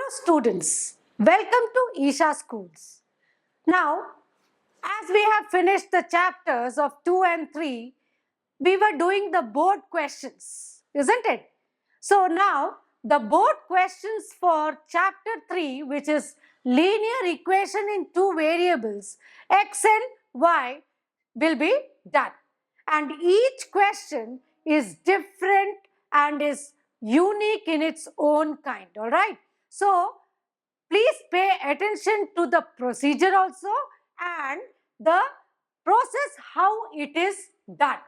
Hello students, welcome to Isha Schools. Now, as we have finished the chapters of 2 and 3, we were doing the board questions, isn't it? So now, the board questions for chapter 3, which is linear equation in two variables, x and y, will be done. And each question is different and is unique in its own kind, all right? So, please pay attention to the procedure also and the process how it is done.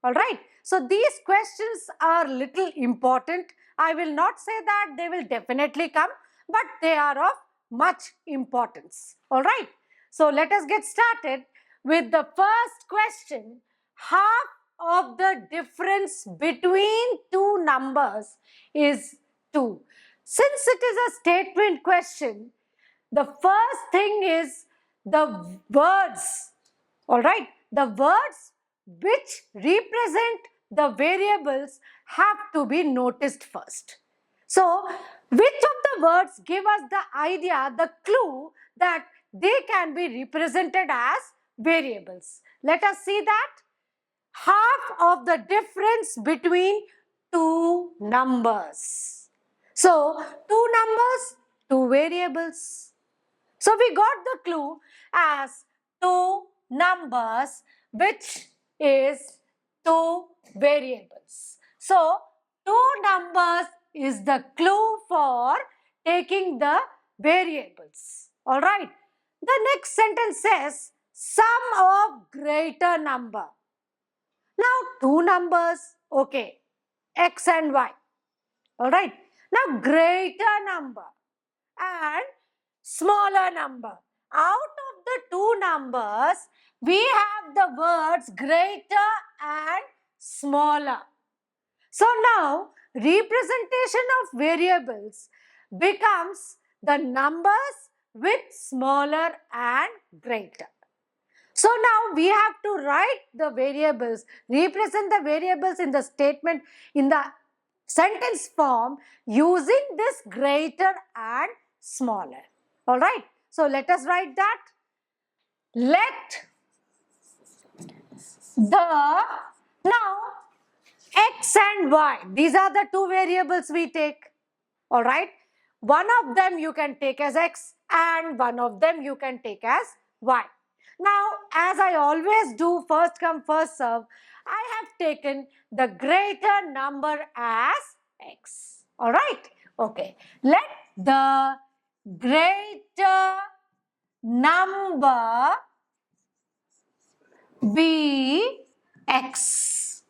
All right. So these questions are little important. I will not say that they will definitely come, but they are of much importance. All right. So let us get started with the first question. Half of the difference between two numbers is 2. Since it is a statement question, the first thing is the words, all right, the words which represent the variables have to be noticed first. So, which of the words give us the idea, the clue that they can be represented as variables? Let us see that. Half of the difference between two numbers. So, two numbers, two variables. So, we got the clue as two numbers, which is two variables. So, two numbers is the clue for taking the variables. All right. The next sentence says sum of greater number. Now, two numbers, okay, x and y. All right. Now, greater number and smaller number. Out of the two numbers, we have the words greater and smaller. So now, representation of variables becomes the numbers with smaller and greater. So now we have to write the variables, represent the variables in the statement, in the sentence form using this greater and smaller. All right. So let us write that. Let the, now x and y, these are the two variables we take. All right. One of them you can take as x and one of them you can take as y. Now, as I always do, first come, first serve, I have taken the greater number as x. All right. Okay. Let the greater number be x.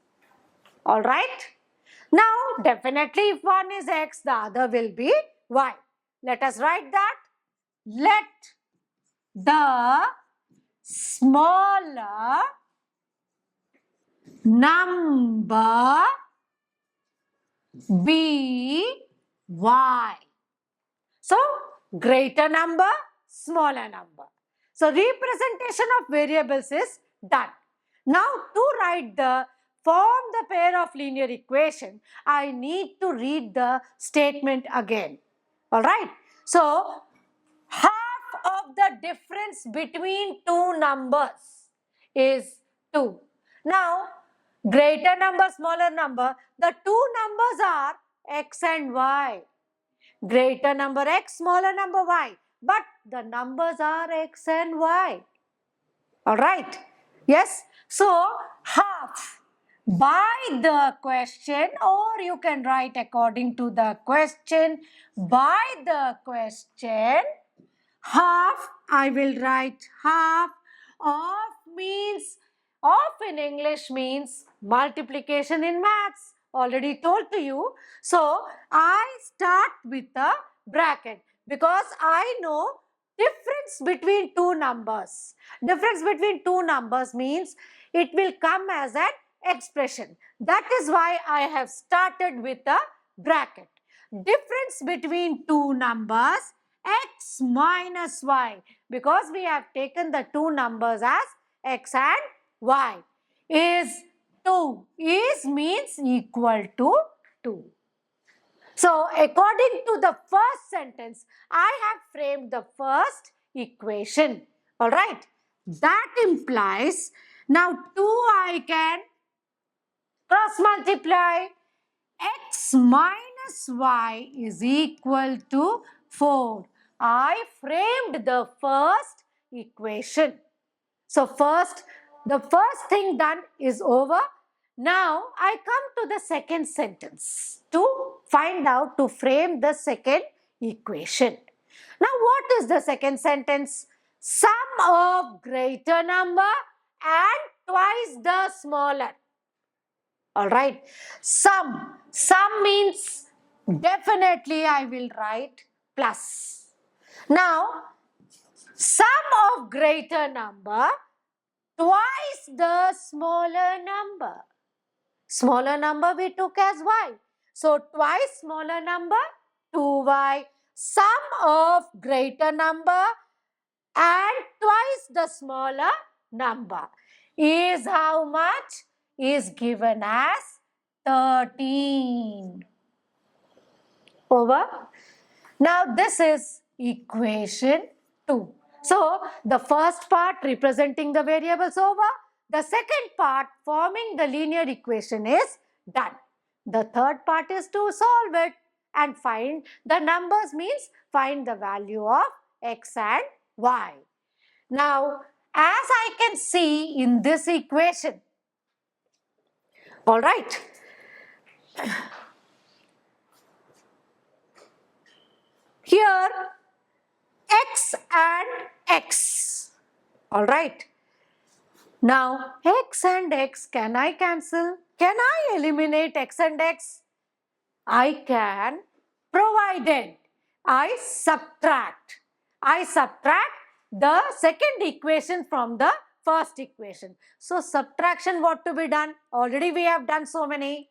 All right. Now, definitely if one is x, the other will be y. Let us write that. Let the smaller number be y. So, greater number, smaller number. So, representation of variables is done. Now, to write the form the pair of linear equation, I need to read the statement again. All right. So, half of the difference between two numbers is 2. Now, greater number, smaller number, the two numbers are x and y. Greater number x, smaller number y. But the numbers are x and y. All right. Yes. So, half by the question, or you can write according to the question, by the question, half, I will write half of means, of in English means multiplication in maths. Already told to you. So, I start with a bracket because I know difference between two numbers. Difference between two numbers means it will come as an expression. That is why I have started with a bracket. Difference between two numbers x minus y, because we have taken the two numbers as x and y, is 2. Is means equal to 2. So, according to the first sentence, I have framed the first equation. Alright. That implies, now 2 I can cross multiply. X minus y is equal to 4. I framed the first equation. So the first thing done is over. Now I come to the second sentence to find out, to frame the second equation. Now what is the second sentence? Sum of greater number and twice the smaller. Alright. Sum means definitely I will write plus. Now sum of greater number twice the smaller number. Smaller number we took as y. So twice smaller number 2y. Sum of greater number and twice the smaller number is how much? Is given as 13. Over. Now this is equation 2. So the first part representing the variables over. The second part forming the linear equation is done. The third part is to solve it and find the numbers, means find the value of x and y. Now as I can see in this equation, alright, here x and x, alright. Now x and x, can I cancel? Can I eliminate x and x? I can, provided I subtract the second equation from the first equation. So subtraction what to be done? Already we have done so many.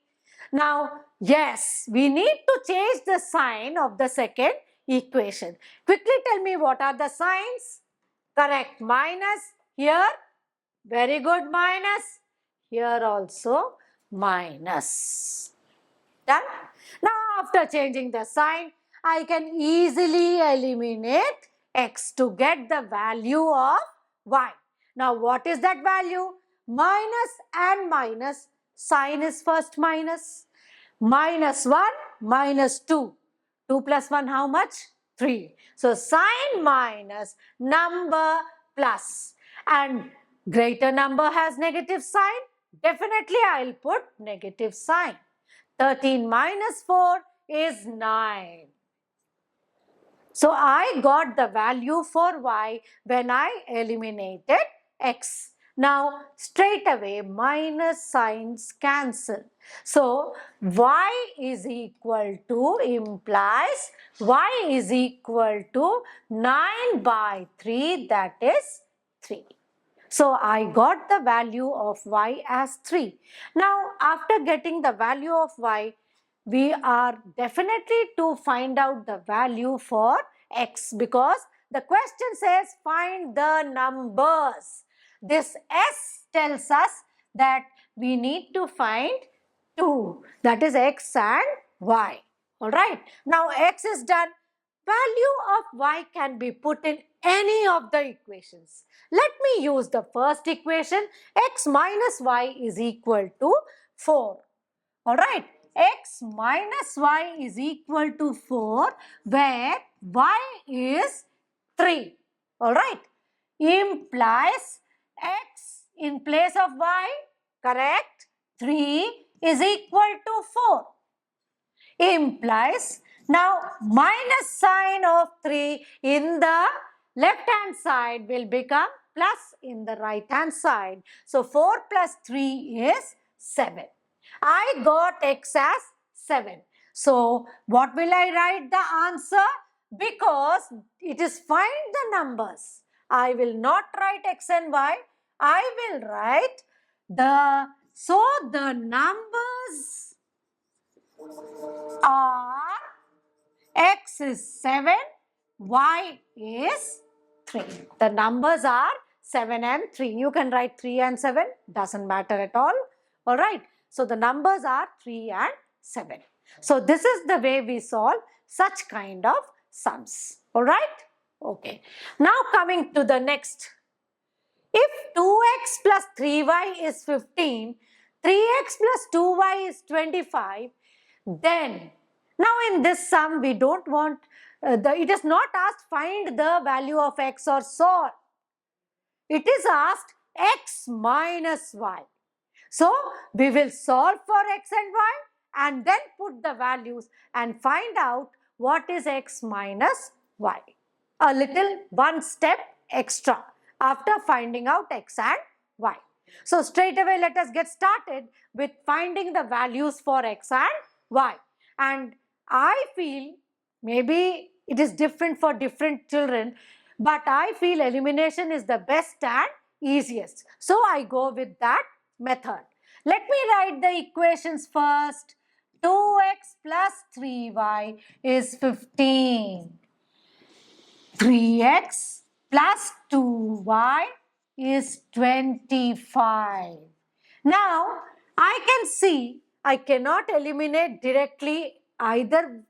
Now yes, we need to change the sign of the second equation. Quickly tell me what are the signs? Correct, minus here. Very good, minus. Here also minus. Done? Now after changing the sign, I can easily eliminate x to get the value of y. Now what is that value? Minus and minus. Sign is first minus. Minus 1, minus 2. 2 plus 1 how much? 3. So sign minus, number plus. And greater number has negative sign. Definitely I will put negative sign. 13 minus 4 is 9. So I got the value for y when I eliminated x. Now straight away minus signs cancel. So y is equal to, implies y is equal to 9 by 3, that is 3. So I got the value of y as 3. Now after getting the value of y, we are definitely to find out the value for x, because the question says find the numbers. This s tells us that we need to find 2, that is x and y. Alright, now x is done. Value of y can be put in any of the equations. Let me use the first equation. X minus y is equal to 4. Alright, x minus y is equal to 4, where y is 3. Alright, implies x in place of y, correct, 3 is equal to 4. Implies, now minus sign of 3 in the left hand side will become plus in the right hand side. So 4 plus 3 is 7. I got x as 7. So what will I write the answer? Because it is find the numbers. I will not write x and y. I will write the numbers are x is 7, y is 3. The numbers are 7 and 3. You can write 3 and 7, doesn't matter at all. Alright, so the numbers are 3 and 7. So this is the way we solve such kind of sums. All right? Okay. Now coming to the next. If 2x plus 3y is 15, 3x plus 2y is 25, then now in this sum we don't want, it is not asked find the value of x or solve. It is asked x minus y. So we will solve for x and y and then put the values and find out what is x minus y. A little one step extra after finding out x and y. So straight away let us get started with finding the values for x and y. And I feel maybe it is different for different children, but I feel elimination is the best and easiest. So I go with that method. Let me write the equations first. 2x plus 3y is 15. 3x plus 2y is 25. Now, I can see I cannot eliminate directly either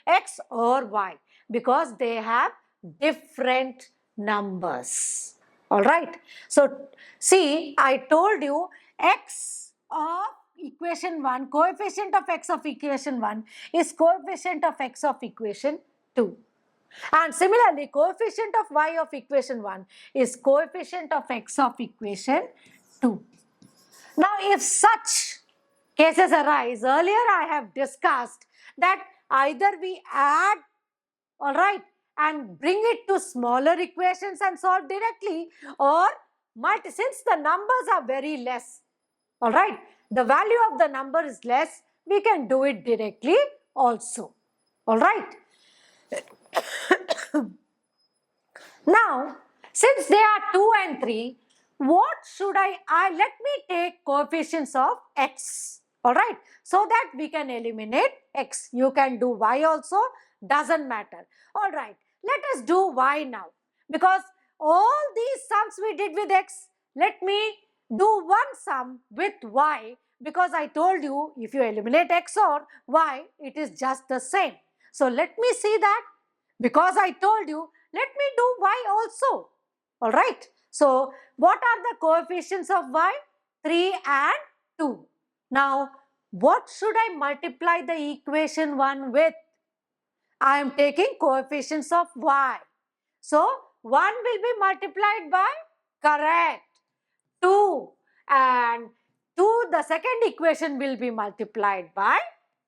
x or y because they have different numbers. Alright. So, see, I told you x of equation 1, coefficient of x of equation 1 is coefficient of x of equation 2. And similarly, coefficient of y of equation 1 is coefficient of x of equation 2. Now, if such cases arise, earlier I have discussed that either we add, alright, and bring it to smaller equations and solve directly, or since the numbers are very less, alright, the value of the number is less, we can do it directly also, alright. Now, since they are 2 and 3, what should let me take coefficients of x, alright, so that we can eliminate x. You can do y also, doesn't matter. Alright, let us do y now. Because all these sums we did with x, let me do one sum with y, because I told you if you eliminate x or y, it is just the same. So let me see that. Because I told you, let me do y also. Alright. So, what are the coefficients of y? 3 and 2. Now, what should I multiply the equation 1 with? I am taking coefficients of y. So, 1 will be multiplied by, correct, 2. And 2, the second equation will be multiplied by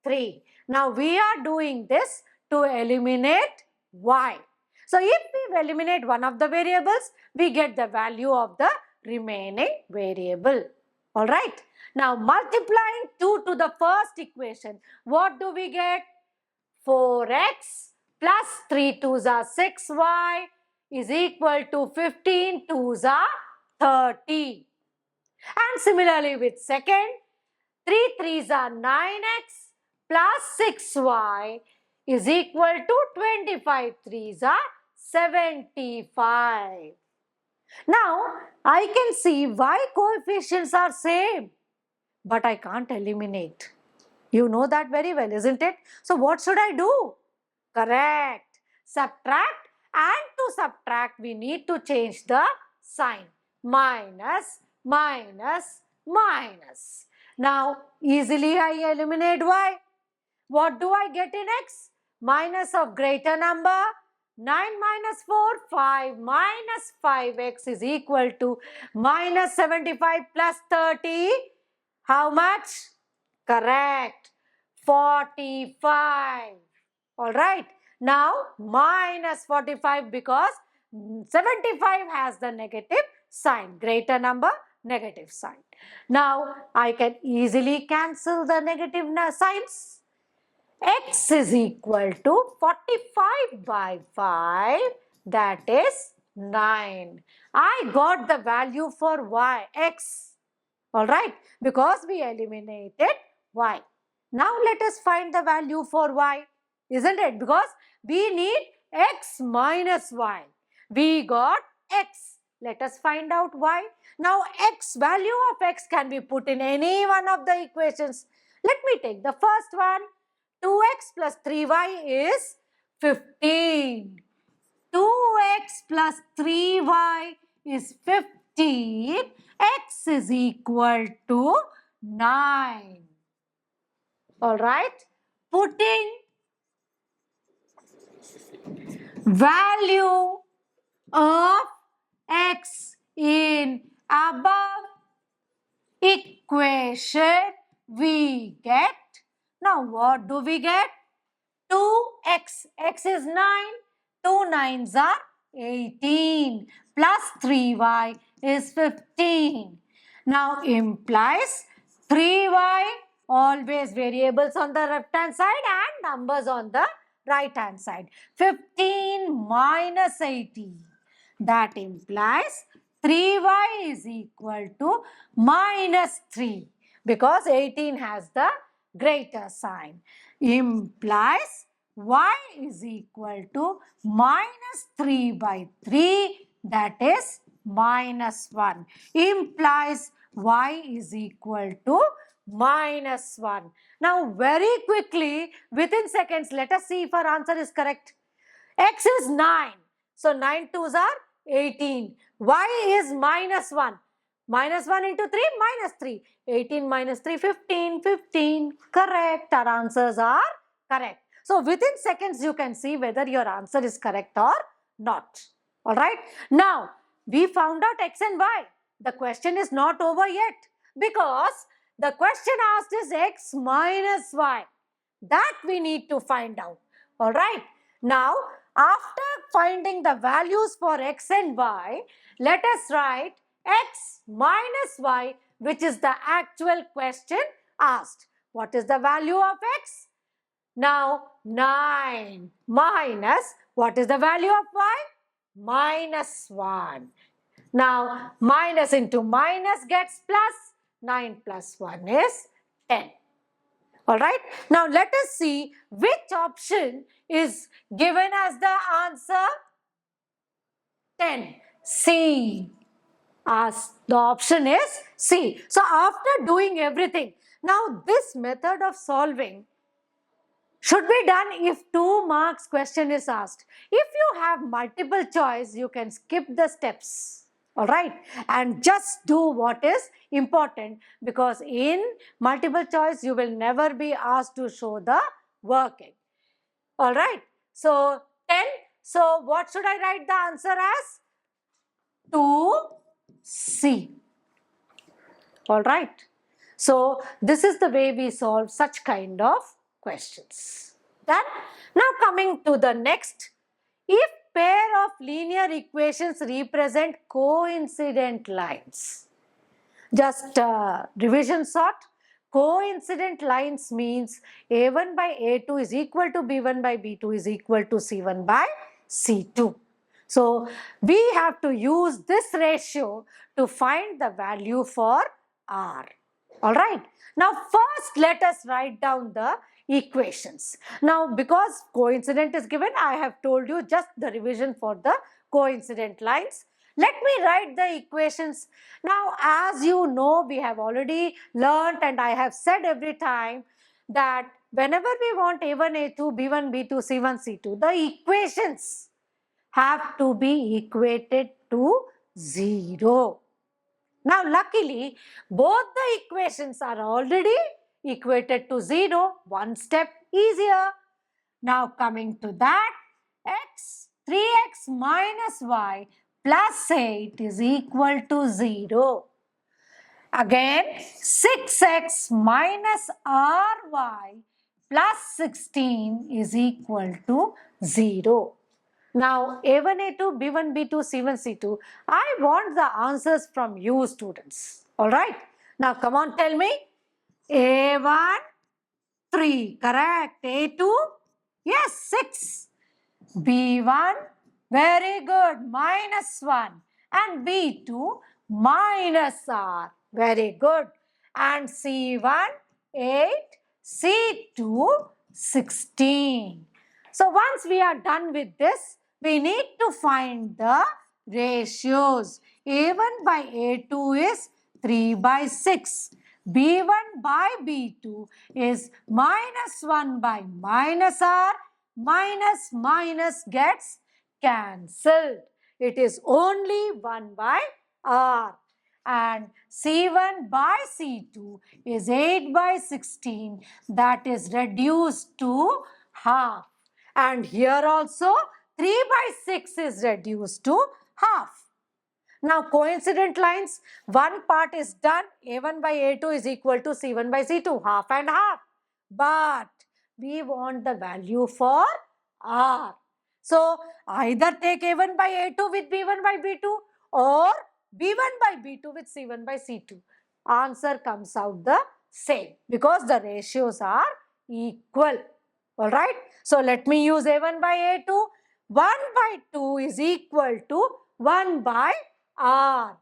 3. Now, we are doing this to eliminate y. So, if we eliminate one of the variables, we get the value of the remaining variable. Alright. Now, multiplying 2 to the first equation, what do we get? 4x plus 3 2s are 6y is equal to 15 2s are 30. And similarly with second, 3 3s are 9x plus 6y is equal to 25 3s are 75. Now, I can see y coefficients are same, but I can't eliminate. You know that very well, isn't it? So, what should I do? Correct. Subtract, and to subtract, we need to change the sign. Minus, minus, minus. Now, easily I eliminate y. What do I get in x? Minus of greater number. 9 minus 4, 5 minus 5x is equal to minus 75 plus 30. How much? Correct. 45. Alright. Now, minus 45 because 75 has the negative sign. Greater number, negative sign. Now, I can easily cancel the negative signs. X is equal to 45 by 5, that is 9. I got the value for y, x, alright, because we eliminated y. Now let us find the value for y, isn't it? Because we need x minus y. We got x. Let us find out y. Now x, value of x can be put in any one of the equations. Let me take the first one. 2x plus 3y is 15. 2x plus 3y is 15. X is equal to 9. Alright? Putting value of x in above equation, we get, now what do we get? 2x, x is 9, 2 nines are 18, plus 3y is 15. Now implies 3y, always variables on the left hand side and numbers on the right hand side. 15 minus 18. That implies 3y is equal to minus 3 because 18 has the greater sign. Implies y is equal to minus 3 by 3, that is minus 1. Implies y is equal to minus 1. Now very quickly, within seconds, let us see if our answer is correct. X is 9. So 9 twos are 18. Y is minus 1. Minus 1 into 3, minus 3. 18 minus 3, 15. 15. Correct. Our answers are correct. So within seconds, you can see whether your answer is correct or not. Alright. Now, we found out x and y. The question is not over yet because the question asked is x minus y. That we need to find out. Alright. Now, after finding the values for x and y, let us write x minus y, which is the actual question asked. What is the value of x? Now, 9 minus, what is the value of y? Minus 1. Now, minus into minus gets plus. 9 plus 1 is 10. Alright. Now, let us see which option is given as the answer. 10. C. As the option is C. So, after doing everything, now this method of solving should be done if 2 marks question is asked. If you have multiple choice, you can skip the steps. Alright, and just do what is important because in multiple choice, you will never be asked to show the working. Alright, so 10. So, what should I write the answer as? 2C. Alright, so this is the way we solve such kind of questions. Done? Now coming to the next. If pair of linear equations represent coincident lines. Just revision sort. Coincident lines means A1 by A2 is equal to B1 by B2 is equal to C1 by C2. So, we have to use this ratio to find the value for R. Alright. Now, first let us write down the equations. Now, because coincident is given, I have told you just the revision for the coincident lines. Let me write the equations. Now, as you know, we have already learnt and I have said every time that whenever we want A1, A2, B1, B2, C1, C2, the equations have to be equated to 0. Now, luckily, both the equations are already equated to 0. One step easier. Now, coming to that, 3x minus y plus 8 is equal to 0. Again, 6x minus ry plus 16 is equal to 0. Now, A1, A2, B1, B2, C1, C2, I want the answers from you students. Alright. Now, come on, tell me. A1, 3, correct. A2, yes, 6. B1, very good, minus 1. And B2, minus R, very good. And C1, 8, C2, 16. So, once we are done with this, we need to find the ratios. A1 by A2 is 3 by 6. B1 by B2 is minus 1 by minus R, minus minus gets cancelled. It is only 1 by R. And C1 by C2 is 8 by 16, that is reduced to half. And here also 3 by 6 is reduced to half. Now coincident lines, one part is done, A1 by A2 is equal to C1 by C2, half and half. But we want the value for R. So either take A1 by A2 with B1 by B2 or B1 by B2 with C1 by C2. Answer comes out the same because the ratios are equal. Alright. So let me use A1 by A2. 1 by 2 is equal to 1 by R.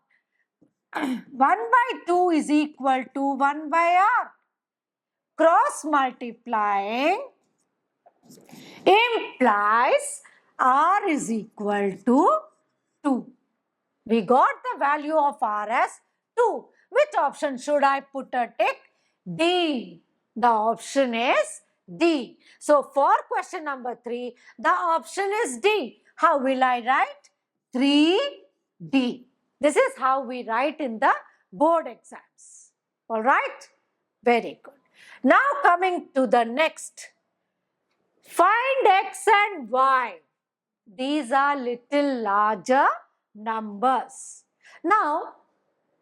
1 by 2 is equal to 1 by R. Cross multiplying implies R is equal to 2. We got the value of R as 2. Which option should I put a tick? D. The option is D. So for question number 3, the option is D. How will I write? 3D. This is how we write in the board exams. Alright? Very good. Now coming to the next. Find X and Y. These are little larger numbers. Now,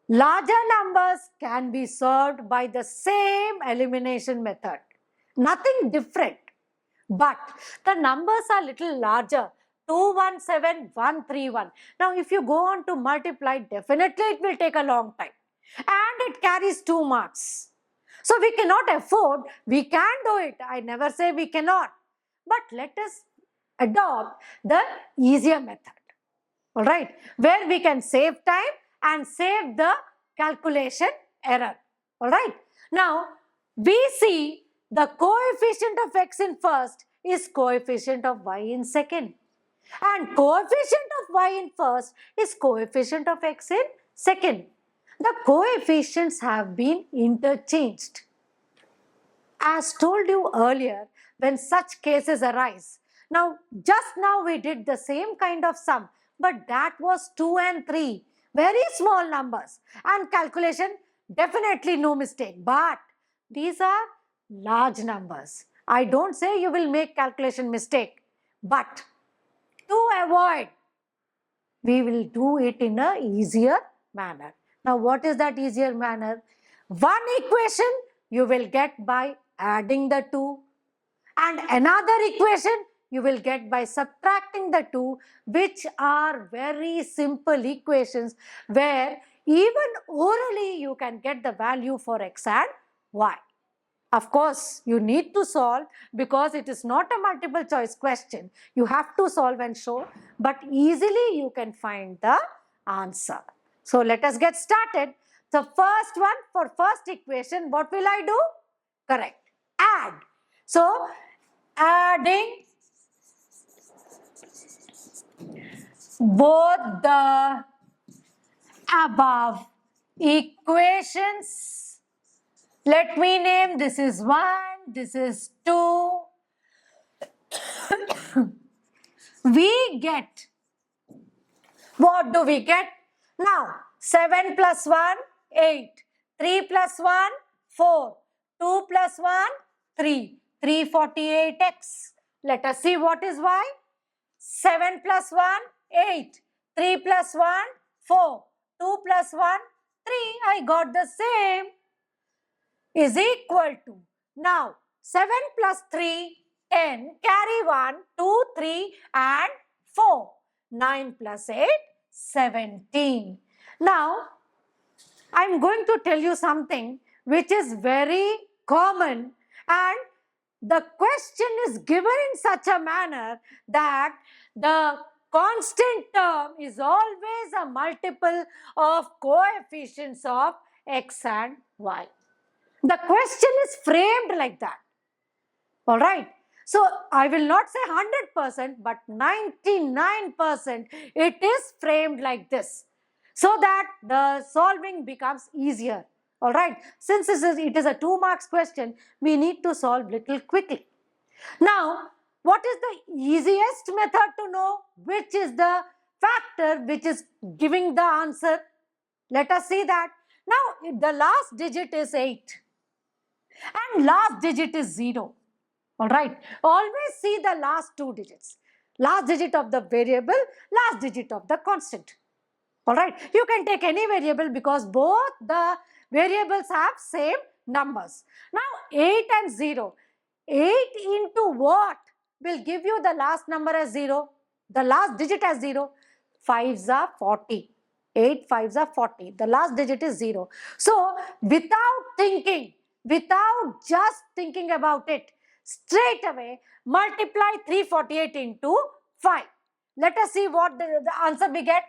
larger numbers can be solved by the same elimination method. Nothing different. But the numbers are little larger. 217, 131. Now, if you go on to multiply, definitely it will take a long time. And it carries 2 marks. So, we cannot afford, we can do it. I never say we cannot. But let us adopt the easier method. Alright, where we can save time and save the calculation error. Alright, now we see the coefficient of x in first is coefficient of y in second. And coefficient of y in first is coefficient of x in second. The coefficients have been interchanged. As told you earlier, when such cases arise, just now we did the same kind of sum, but that was 2 and 3, very small numbers, and calculation definitely no mistake. But these are large numbers. I don't say you will make calculation mistake, but to avoid, we will do it in a easier manner. Now what is that easier manner? One equation you will get by adding the 2, and another equation you will get by subtracting the 2, which are very simple equations where even orally you can get the value for x and y. Of course, you need to solve because it is not a multiple choice question. You have to solve and show, but easily you can find the answer. So let us get started. So first one, for first equation, what will I do? Correct. Add. So adding both the above equations. Let me name, this is 1, this is 2. We get, what do we get? Now, 7 plus 1, 8. 3 plus 1, 4. 2 plus 1, 3. 348x. Let us see what is y. 7 plus 1, 8. 3 plus 1, 4. 2 plus 1, 3. I got the same. Is equal to. Now, 7 plus 3, 10. Carry 1, 2, 3 and 4. 9 plus 8, 17. Now, I am going to tell you something which is very common, and the question is given in such a manner that the constant term is always a multiple of coefficients of x and y. The question is framed like that. Alright. So, I will not say 100%, but 99% it is framed like this, so that the solving becomes easier. All right. Since it is a 2 marks question, we need to solve little quickly. Now, what is the easiest method to know which is the factor which is giving the answer? Let us see that. Now, the last digit is 8 and last digit is 0. All right. Always see the last 2 digits. Last digit of the variable, last digit of the constant. All right. You can take any variable because both the variables have same numbers. Now 8 and 0. 8 into what will give you the last number as 0? The last digit as 0. 5s are 40. 8 5s are 40. The last digit is 0. So without thinking, without just thinking about it, straight away multiply 348 into 5. Let us see what the answer we get.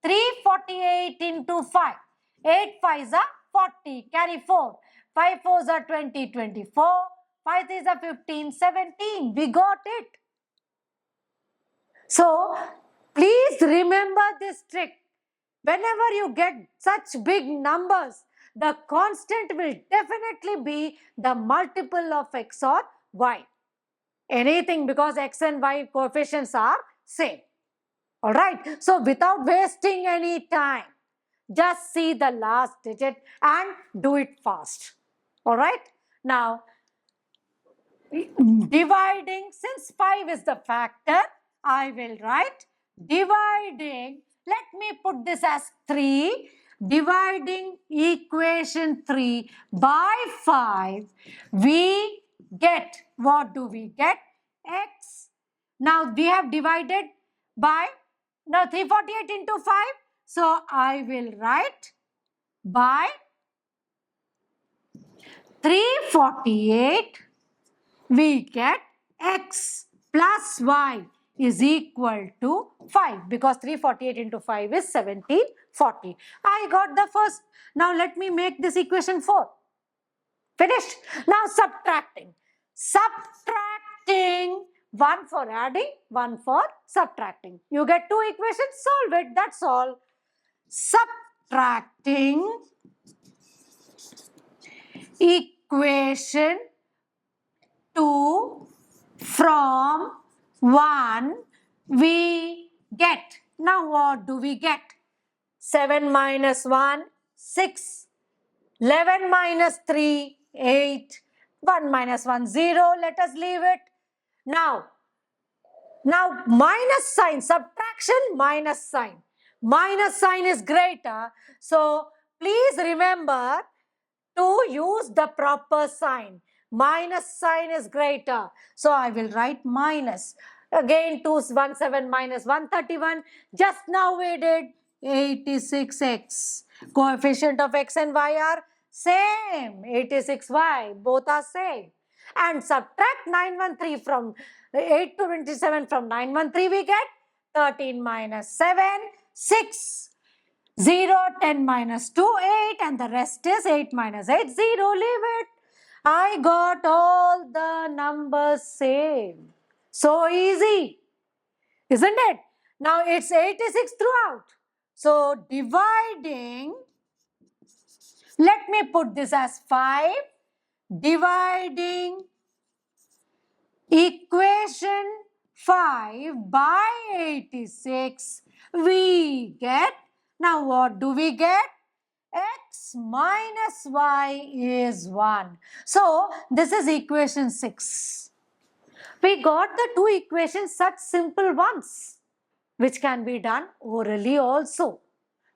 348 into 5. 8 5s are 40. Carry 4. 5 4s are 20, 24. 5 3s are 15, 17. We got it. So, please remember this trick. Whenever you get such big numbers, the constant will definitely be the multiple of x or y. Anything, because x and y coefficients are same. All right. So without wasting any time, just see the last digit and do it fast. All right. Now, dividing, since 5 is the factor, I will write dividing. Let me put this as 3. Dividing equation 3 by 5, we get, what do we get? X. Now we have divided by, now 348 into 5. So I will write by 348 we get x plus y is equal to 5 because 348 into 5 is 1740. I got the first. Now let me make this equation 4. Finished. Now subtracting. Subtracting, one for adding, one for subtracting. You get 2 equations, solve it, that's all. Subtracting equation 2 from 1 we get. Now what do we get? 7 minus 1, 6. 11 minus 3, 8. 1 minus 1, 0. Let us leave it. Now minus sign, subtraction, minus sign. Minus sign is greater. So please remember to use the proper sign. Minus sign is greater. So I will write minus. Again 217 minus 131. Just now we did 86x. Coefficient of x and y are same. 86y. Both are same. And subtract 913 from 827 from 913 we get 13 minus 7, 6. 0, 10 minus 2, 8 and the rest is 8 minus 8, 0. Leave it. I got all the numbers same. So easy, isn't it? Now it's 86 throughout. So dividing, let me put this as 5. Dividing equation 5 by 86, we get, now what do we get? X minus y is 1. So this is equation 6. We got the 2 equations, such simple ones, which can be done orally also.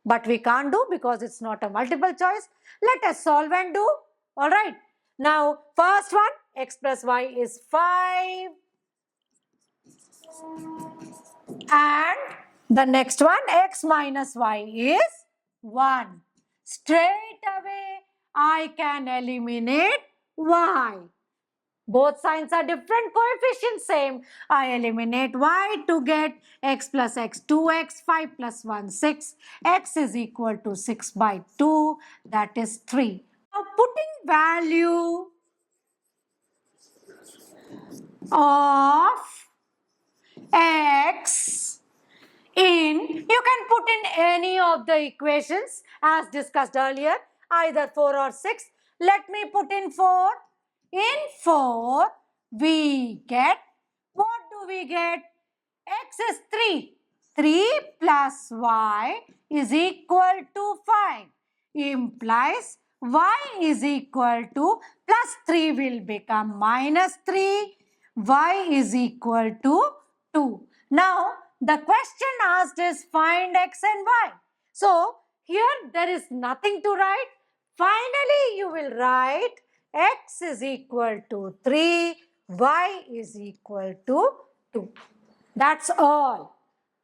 But we can't do because it's not a multiple choice. Let us solve and do. Alright. Now first one, x plus y is 5. And the next one, x minus y is 1. Straight away, I can eliminate y. Both signs are different, coefficients same. I eliminate y to get x plus x, 2x, 5 plus 1, 6. X is equal to 6 by 2, that is 3. Now putting value of x in, you can put in any of the equations as discussed earlier. either 4 or 6. Let me put in 4. In 4, we get, what do we get? X is 3. 3 plus y is equal to 5. Implies y is equal to plus 3 will become minus 3. Y is equal to 2. Now, the question asked is find x and y. So, here there is nothing to write. Finally, you will write x is equal to 3, y is equal to 2. That's all.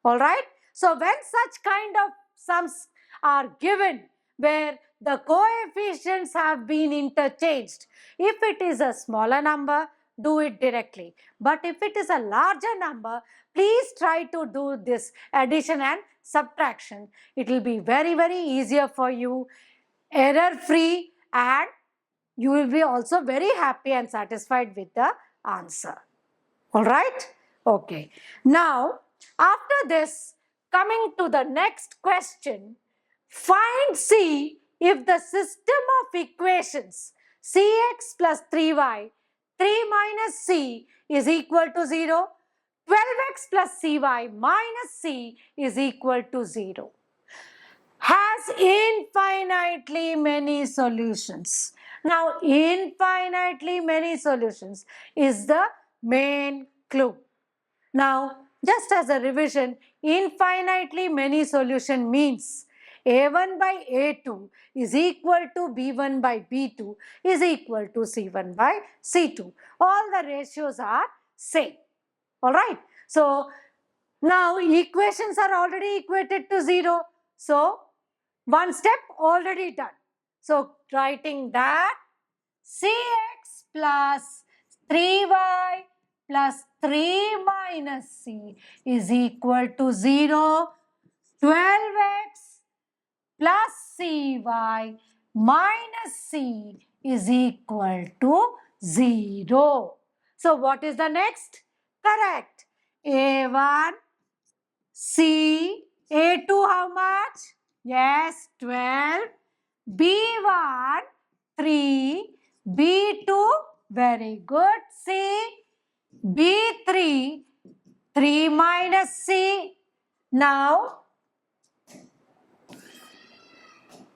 All right. So when such kind of sums are given where the coefficients have been interchanged, if it is a smaller number, do it directly. But if it is a larger number, please try to do this addition and subtraction. It will be very, very easier for you, error free, and you will be also very happy and satisfied with the answer. All right? Okay. Now, after this, coming to the next question, find C if the system of equations Cx plus 3y, 3 minus C is equal to 0, 12x plus Cy minus C is equal to 0. Has infinitely many solutions. Now, infinitely many solutions is the main clue. Now, just as a revision, infinitely many solution means A1 by A2 is equal to B1 by B2 is equal to C1 by C2. All the ratios are same. Alright. So, now equations are already equated to 0. So, one step already done. So, writing that Cx plus 3y plus 3 minus C is equal to 0. 12x plus Cy minus C is equal to 0. So, what is the next? Correct. A1, C, A2 how much? Yes, 12. B1, 3. B2, very good. C. B3, 3 minus C. Now,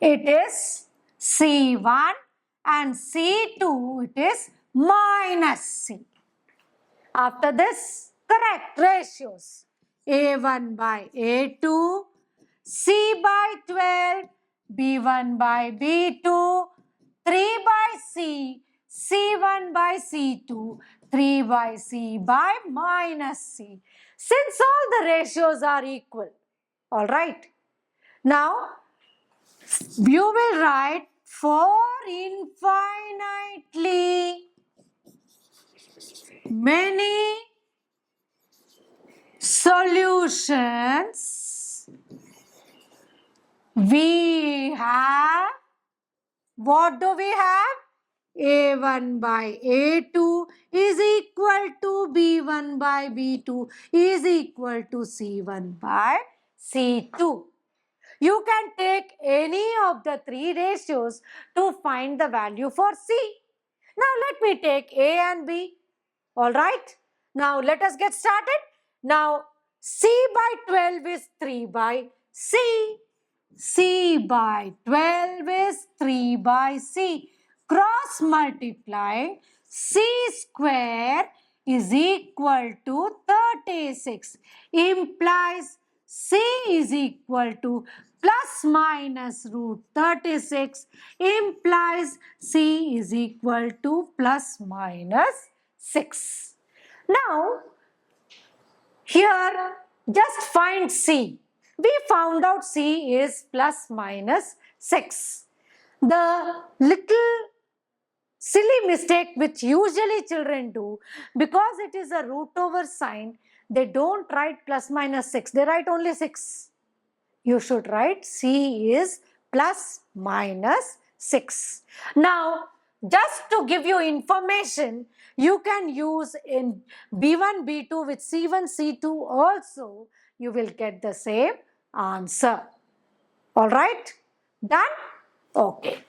it is C1 and C2, it is minus C. After this, correct ratios. A1 by A2, C by 12, B1 by B2, 3 by C, C1 by C2, 3 by C by minus C. Since all the ratios are equal, all right. Now, you will write for infinitely many solutions, we have, what do we have? A1 by A2 is equal to B1 by B2 is equal to C1 by C2. You can take any of the three ratios to find the value for C. Now let me take A and B. Alright. Now let us get started. Now C by 12 is 3 by C. C by 12 is 3 by C. Cross multiplying, C square is equal to 36. Implies C is equal to plus minus root 36. Implies C is equal to plus minus 6. Now, here just find C. We found out C is plus minus 6. The little silly mistake which usually children do, because it is a root over sign, they don't write plus minus 6. They write only 6. You should write C is plus minus 6. Now, just to give you information, you can use in B1, B2 with C1, C2 also, you will get the same answer. Alright? Done? Okay.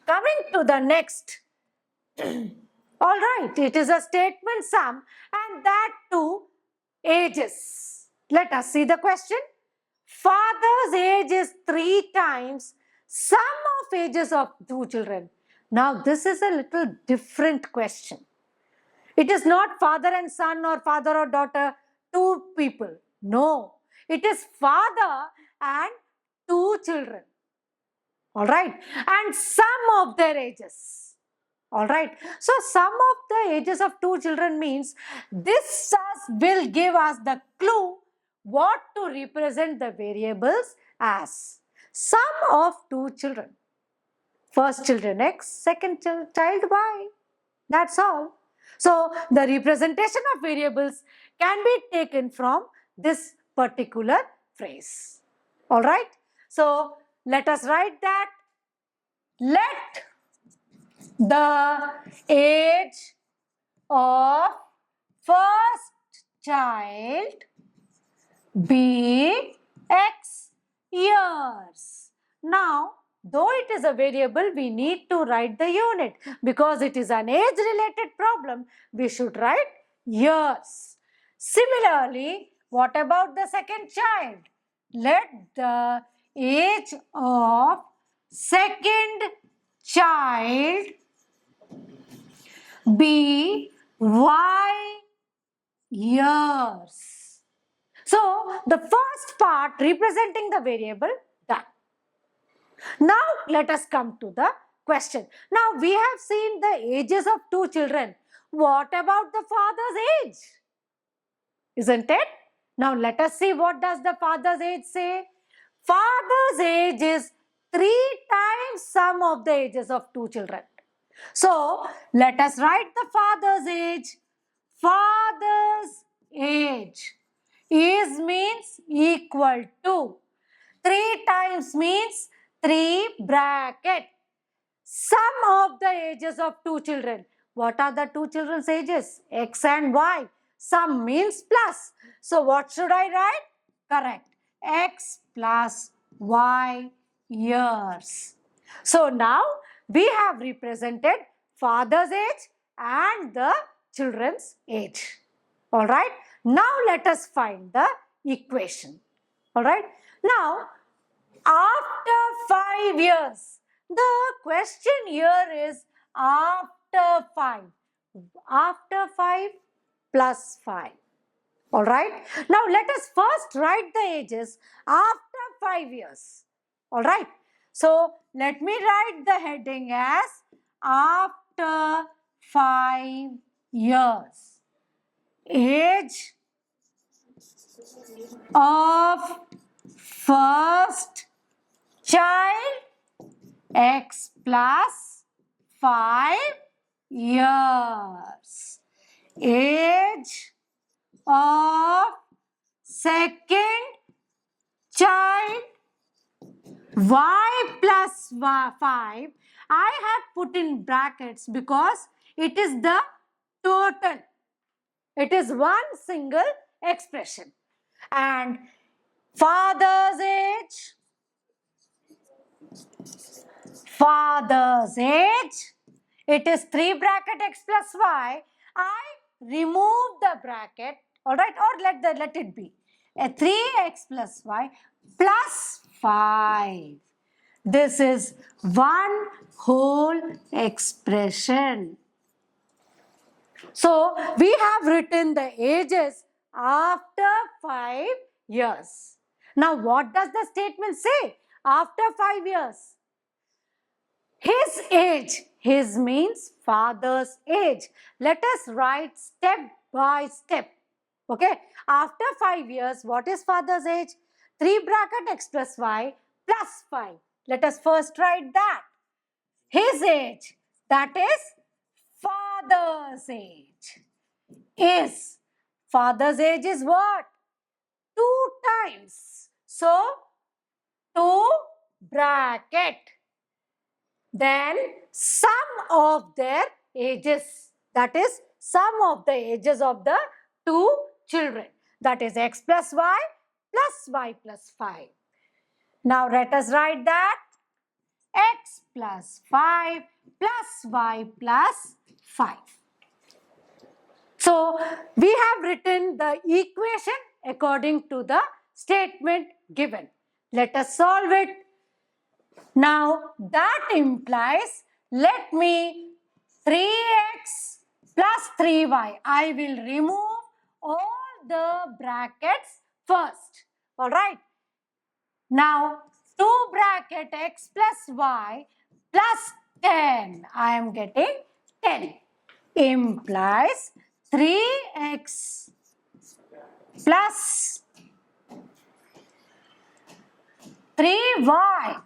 coming to the next. All right, it is a statement sum and that too ages. Let us see the question. Father's age is 3 times sum of ages of 2 children. Now this is a little different question. It is not father and son or father or daughter, 2 people. No, it is father and 2 children. All right, and sum of their ages. All right, so sum of the ages of 2 children means this will give us the clue what to represent the variables as. Sum of 2 children. First children X, second child Y. That's all. So the representation of variables can be taken from this particular phrase. All right. So let us write that. Let the age of first child be X years. Now, though it is a variable, we need to write the unit. Because it is an age-related problem, we should write years. Similarly, what about the second child? Let the age of second child be Y years. So, the first part representing the variable done. Now, let us come to the question. Now, we have seen the ages of 2 children. What about the father's age? Isn't it? Now, let us see what does the father's age say. Father's age is 3 times sum of the ages of 2 children. So, let us write the father's age. Father's age is means equal to 3 times means 3 bracket sum of the ages of 2 children. What are the 2 children's ages? X and Y. Sum means plus. So what should I write? Correct. X plus Y years. So now we have represented father's age and the children's age. Alright. Now let us find the equation. Alright. Now after 5 years, the question here is after 5. After 5 plus 5. Alright. Now let us first write the ages after 5 years. Alright. So let me write the heading as after 5 years. Age of first child X plus 5 years. Age of second child Y plus 5. I have put in brackets because it is the total. It is one single expression. And father's age, it is 3 bracket X plus Y. I remove the bracket, alright, or let it be. A 3x plus Y plus 5. This is one whole expression. So, we have written the ages after 5 years. Now, what does the statement say? After 5 years. His age. His means father's age. Let us write step by step. Okay. After 5 years, what is father's age? 3 bracket X plus Y plus 5. Let us first write that. His age. That is father's age. Is. Father's age is what? 2 times. So, 2 bracket. Then sum of their ages. That is sum of the ages of the 2 children. That is X plus Y plus Y plus 5. Now let us write that. X plus 5 plus y plus 5. So, we have written the equation according to the statement given. Let us solve it. Now, that implies, let me 3x plus 3y. I will remove all the brackets first. Alright. Now, 2 bracket x plus y plus 10. I am getting 10. Implies 3x plus 3y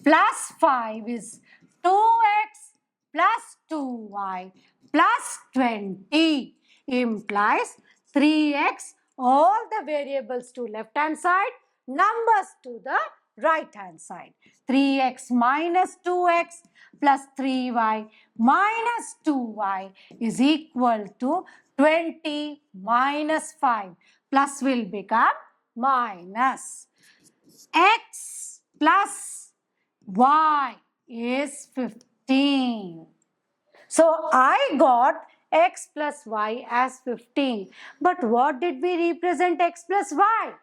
plus 5 is 2x plus 2y plus 20 implies 3x, all the variables to left hand side, numbers to the right hand side. 3x minus 2x plus 3y minus 2y is equal to 20 minus 5. Plus will become minus. X plus y is 15. So, I got x plus y as 15. But what did we represent x plus y?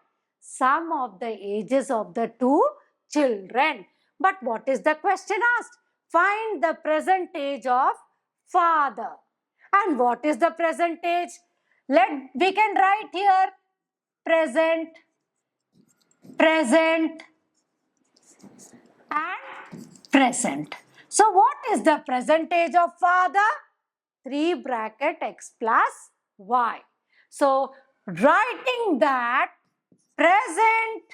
Sum of the ages of the two children. But what is the question asked? Find the present age of father. And what is the present age? We can write here present, present, and present. So, what is the present age of father? 3 bracket x plus y. So, writing that present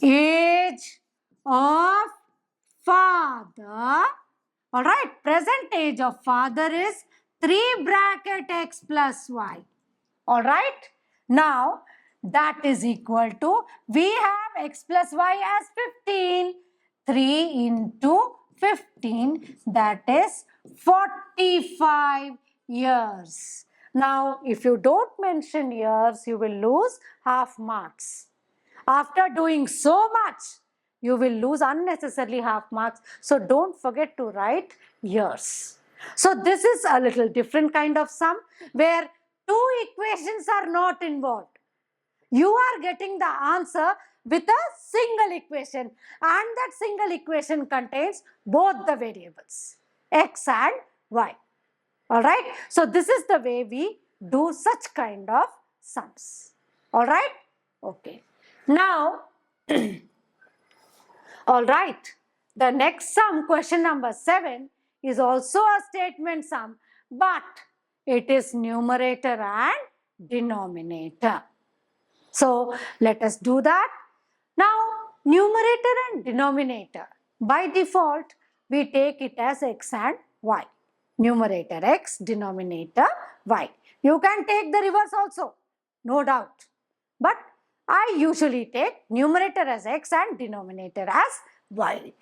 age of father, alright, present age of father is 3 bracket x plus y. Alright, now that is equal to, we have x plus y as 15. 3 into 15, that is 45 years. Now, if you don't mention years, you will lose half marks. After doing so much, you will lose unnecessarily half marks. So, don't forget to write years. So, this is a little different kind of sum where two equations are not involved. You are getting the answer with a single equation, and that single equation contains both the variables x and y. Alright, so this is the way we do such kind of sums. Alright, okay. Now, alright, the next sum, question number 7, is also a statement sum, but it is numerator and denominator. So, let us do that. Now, numerator and denominator, by default, we take it as x and y. Numerator x, denominator y. You can take the reverse also, no doubt. But I usually take numerator as x and denominator as y.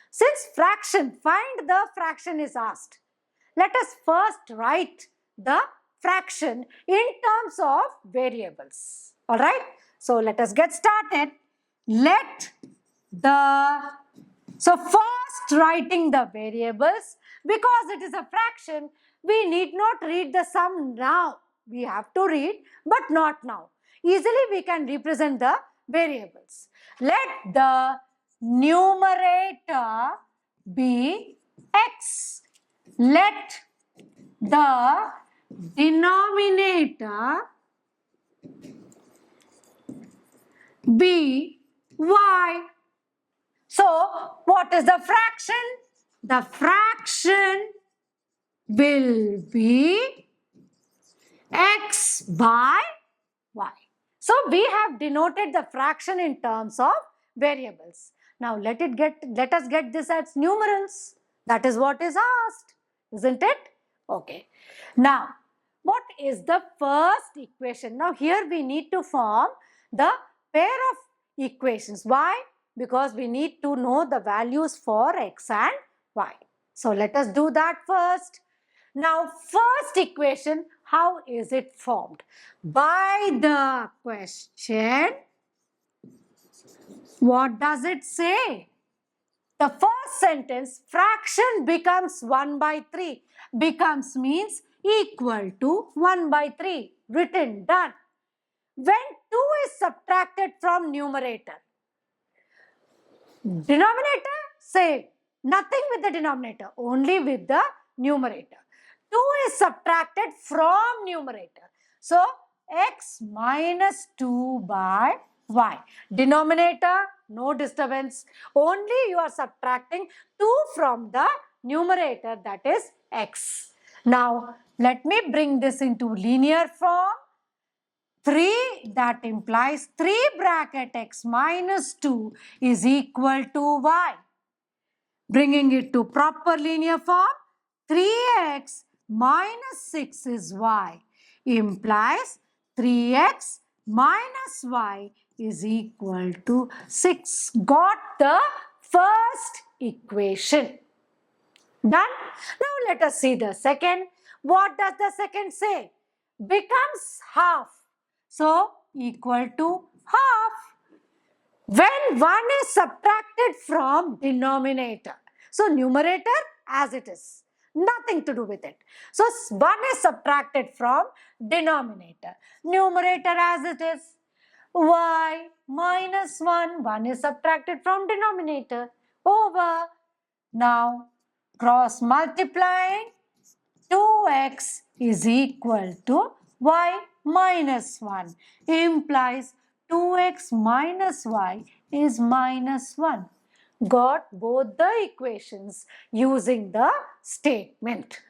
Since fraction, find the fraction is asked. Let us first write the fraction in terms of variables. Alright, so let us get started. So first writing the variables, because it is a fraction, we need not read the sum now. We have to read, but not now. Easily we can represent the variables. Let the numerator be x. Let the denominator be y. So, what is the fraction? The fraction will be x by y. So, we have denoted the fraction in terms of variables. Now, let us get this as numerals. That is what is asked, isn't it? Okay. Now, what is the first equation? Now, here we need to form the pair of equations. Why? Because we need to know the values for x and y. So, let us do that first. Now, first equation, how is it formed? By the question, What does it say? The first sentence, fraction becomes 1 by 3. Becomes means equal to 1 by 3. Written, done. When 2 is subtracted from numerator, denominator, same. Nothing with the denominator, only with the numerator. 2 is subtracted from numerator. So, x minus 2 by y. Denominator, no disturbance. Only you are subtracting 2 from the numerator, that is x. Now, let me bring this into linear form. 3, that implies 3 bracket x minus 2 is equal to y. Bringing it to proper linear form, 3x minus 6 is y, implies 3x minus y is equal to 6. Got the first equation. Done? Now let us see the second. What does the second say? Becomes half. So, equal to half. When 1 is subtracted from denominator. So, numerator as it is. Nothing to do with it. So, 1 is subtracted from denominator. Numerator as it is. Y minus 1. 1 is subtracted from denominator. Over. Now, cross multiplying. 2x is equal to y minus 1 implies 2x minus y is minus 1. Got both the equations using the statement.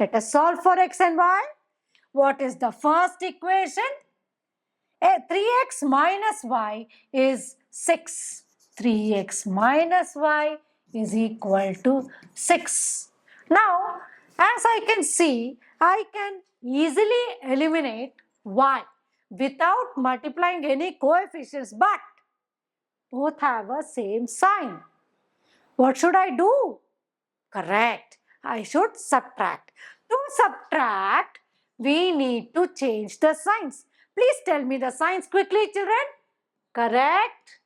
Let us solve for x and y. What is the first equation? 3x minus y is 6. 3x minus y is equal to 6. Now, as I can see, I can easily eliminate y without multiplying any coefficients, but both have a same sign. What should I do? Correct. I should subtract. To subtract, we need to change the signs. Please tell me the signs quickly, children. Correct.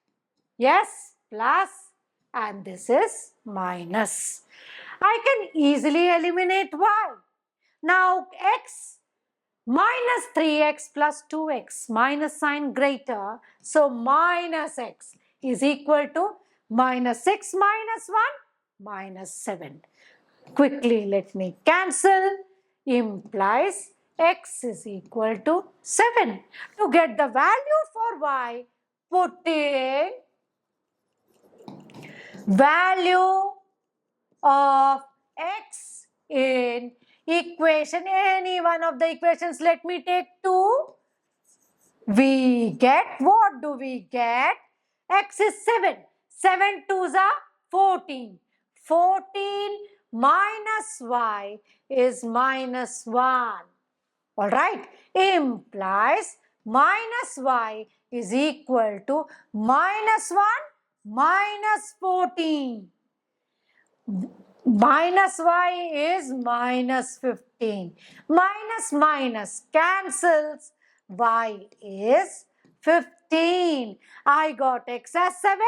Yes, plus, and this is minus. I can easily eliminate y. Now, x minus 3x plus 2x, minus sign greater. So, minus x is equal to minus 6 minus 1, minus 7. Quickly, let me cancel. Implies x is equal to 7. To get the value for y, putting value of x in equation, any one of the equations, let me take 2. We get, what do we get? X is 7. 7 2s are 14. 14 minus y is minus 1. Alright, implies minus y is equal to minus 1 minus 14. Minus y is minus 15. Minus minus cancels. Y is 15. I got x as 7,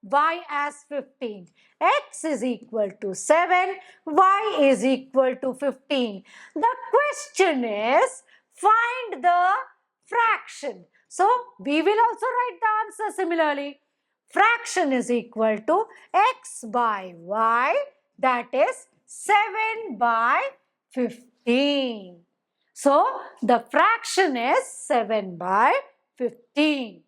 y as 15. X is equal to 7, y is equal to 15. The question is, find the fraction. So, we will also write the answer similarly. Fraction is equal to x by y, that is 7 by 15. So, the fraction is 7 by 15.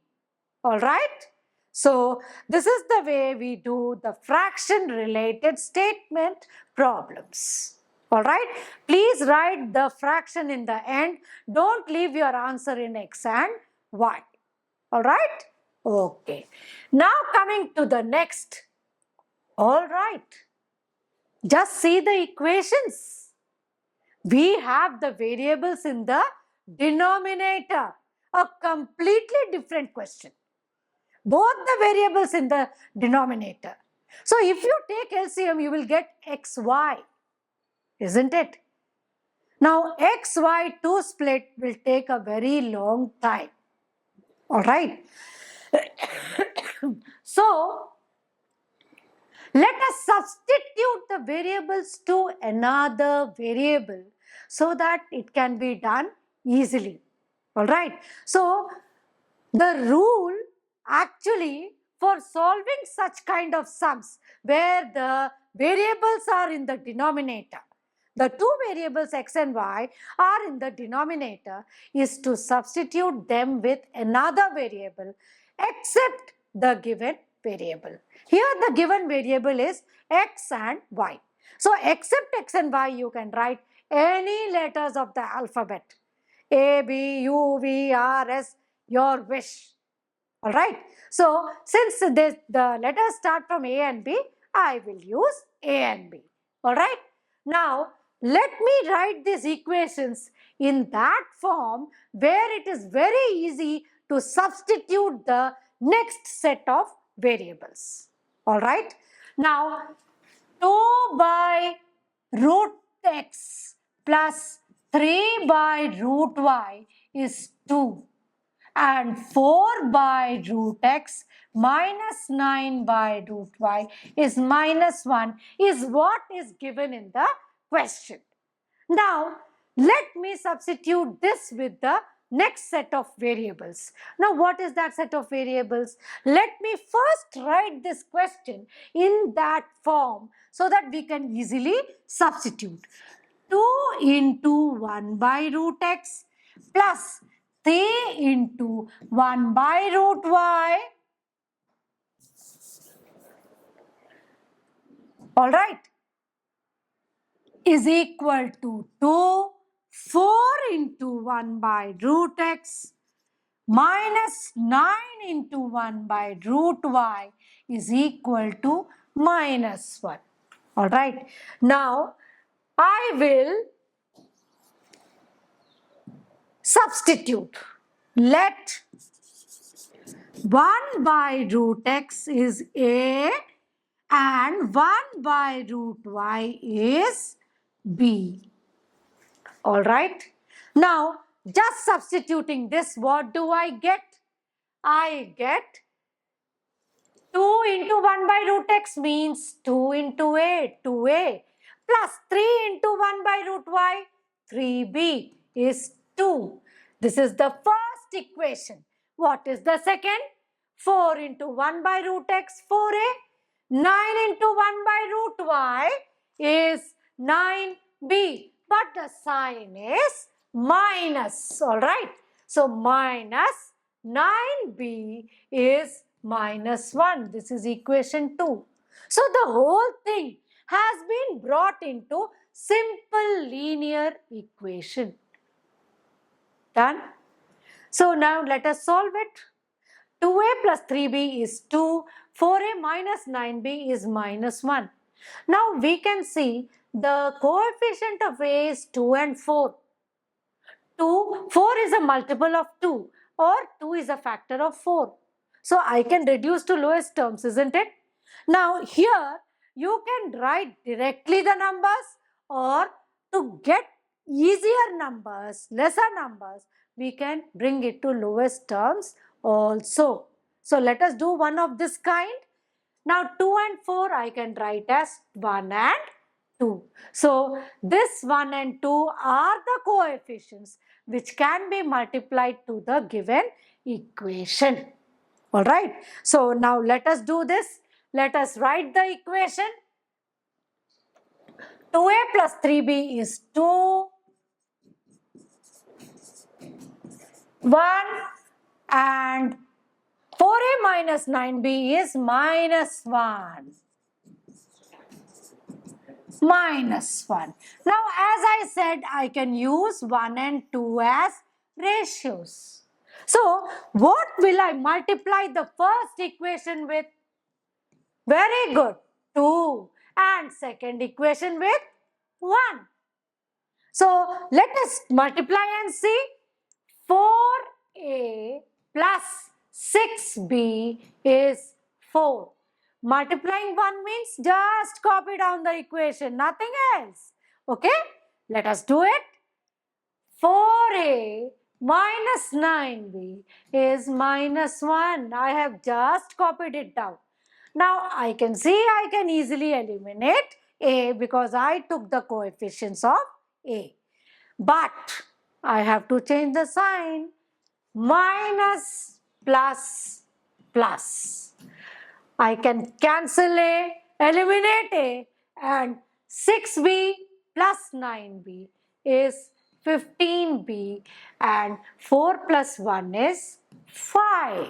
Alright? So, this is the way we do the fraction related statement problems. Alright? Please write the fraction in the end. Don't leave your answer in x and y. Alright? Okay. Now coming to the next. Alright. Just see the equations. We have the variables in the denominator. A completely different question. Both the variables in the denominator. So, if you take LCM, you will get xy, isn't it? Now, xy to split will take a very long time. Alright. So, let us substitute the variables to another variable so that it can be done easily. Alright. So, the rule actually for solving such kind of sums where the variables are in the denominator, the two variables x and y are in the denominator, is to substitute them with another variable except the given variable. Here the given variable is x and y. So except x and y you can write any letters of the alphabet. A, B, U, V, R, S, your wish. Alright. So since the letters start from A and B, I will use A and B. Alright. Now let me write these equations in that form where it is very easy to substitute the next set of variables. Alright. Now 2 by root x plus 3 by root y is 2 and 4 by root x minus 9 by root y is minus 1 is what is given in the question. Now, let me substitute this with the next set of variables. Now, what is that set of variables? Let me first write this question in that form so that we can easily substitute. 2 into 1 by root x plus 3 into 1 by root y. All right. Is equal to 2, 4 into 1 by root x minus 9 into 1 by root y is equal to minus 1. All right. Now, I will substitute. Let 1 by root x is A and 1 by root y is B. Alright. Now, just substituting this, what do I get? I get 2 into 1 by root x means 2 into A, 2A, plus 3 into 1 by root y, 3B is 2. This is the first equation. What is the second? 4 into 1 by root x, 4A. 9 into 1 by root y is 9b, but the sign is minus, alright. So, minus 9b is minus 1. This is equation 2. So, the whole thing has been brought into simple linear equation. Done? So, now let us solve it. 2a plus 3b is 2, 4a minus 9b is minus 1. Now we can see the coefficient of a is 2 and 4. 4 is a multiple of 2 or 2 is a factor of 4. So I can reduce to lowest terms, isn't it? Now here you can write directly the numbers, or to get easier numbers, lesser numbers, we can bring it to lowest terms also. So let us do one of this kind. Now 2 and 4 I can write as 1 and 2. So this 1 and 2 are the coefficients which can be multiplied to the given equation. Alright. So now let us do this. Let us write the equation. 2a plus 3b is 2, 1 and 4a minus 9b is minus 1. Minus 1. Now as I said, I can use 1 and 2 as ratios. So what will I multiply the first equation with? Very good. 2. And second equation with 1. So let us multiply and see. 4a plus 6b is 4. Multiplying 1 means just copy down the equation, nothing else. Okay, let us do it. 4a minus 9b is minus 1. I have just copied it down. Now I can see I can easily eliminate a because I took the coefficients of a. But I have to change the sign. Minus plus plus. I can cancel a, eliminate a, and 6b plus 9b is 15b, and 4 plus 1 is 5.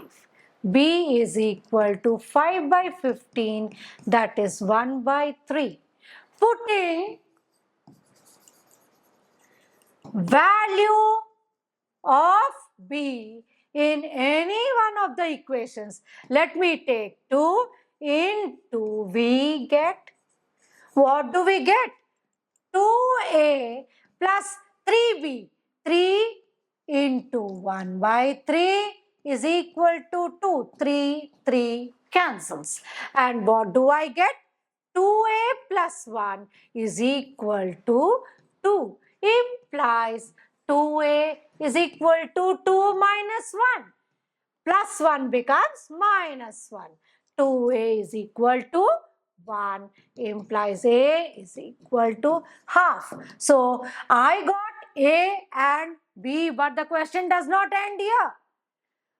b is equal to 5 by 15, that is 1 by 3. Putting value of b in any one of the equations. Let me take 2 into we get, what do we get? 2a plus 3b. 3 into 1 by 3 is equal to 2. 3 cancels. And what do I get? 2a plus 1 is equal to 2. Implies 2a is equal to 2 minus 1. Plus 1 becomes minus 1. 2a is equal to 1 implies a is equal to half. So I got a and b, but the question does not end here.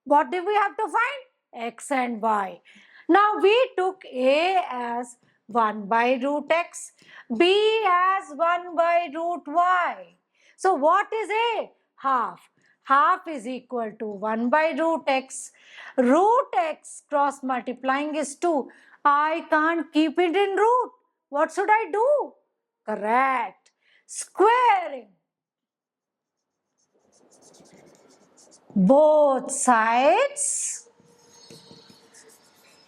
What do we have to find? X and y. Now we took a as 1 by root x, b as 1 by root y. So what is a? Half. Half is equal to 1 by root x. Root x cross multiplying is 2. I can't keep it in root. What should I do? Correct. Squaring both sides.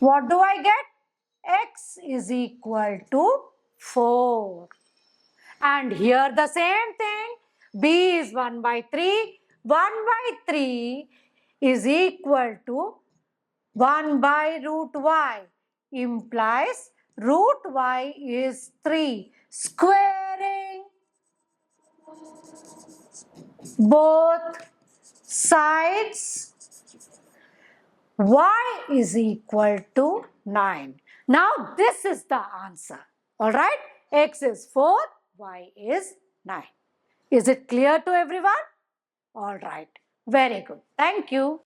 What do I get? X is equal to 4. And here the same thing. B is 1 by 3. 1 by 3 is equal to 1 by root y. Implies root y is 3. Squaring both sides, y is equal to 9. Now this is the answer. Alright? X is 4, y is 9. Is it clear to everyone? Alright. Very good. Thank you.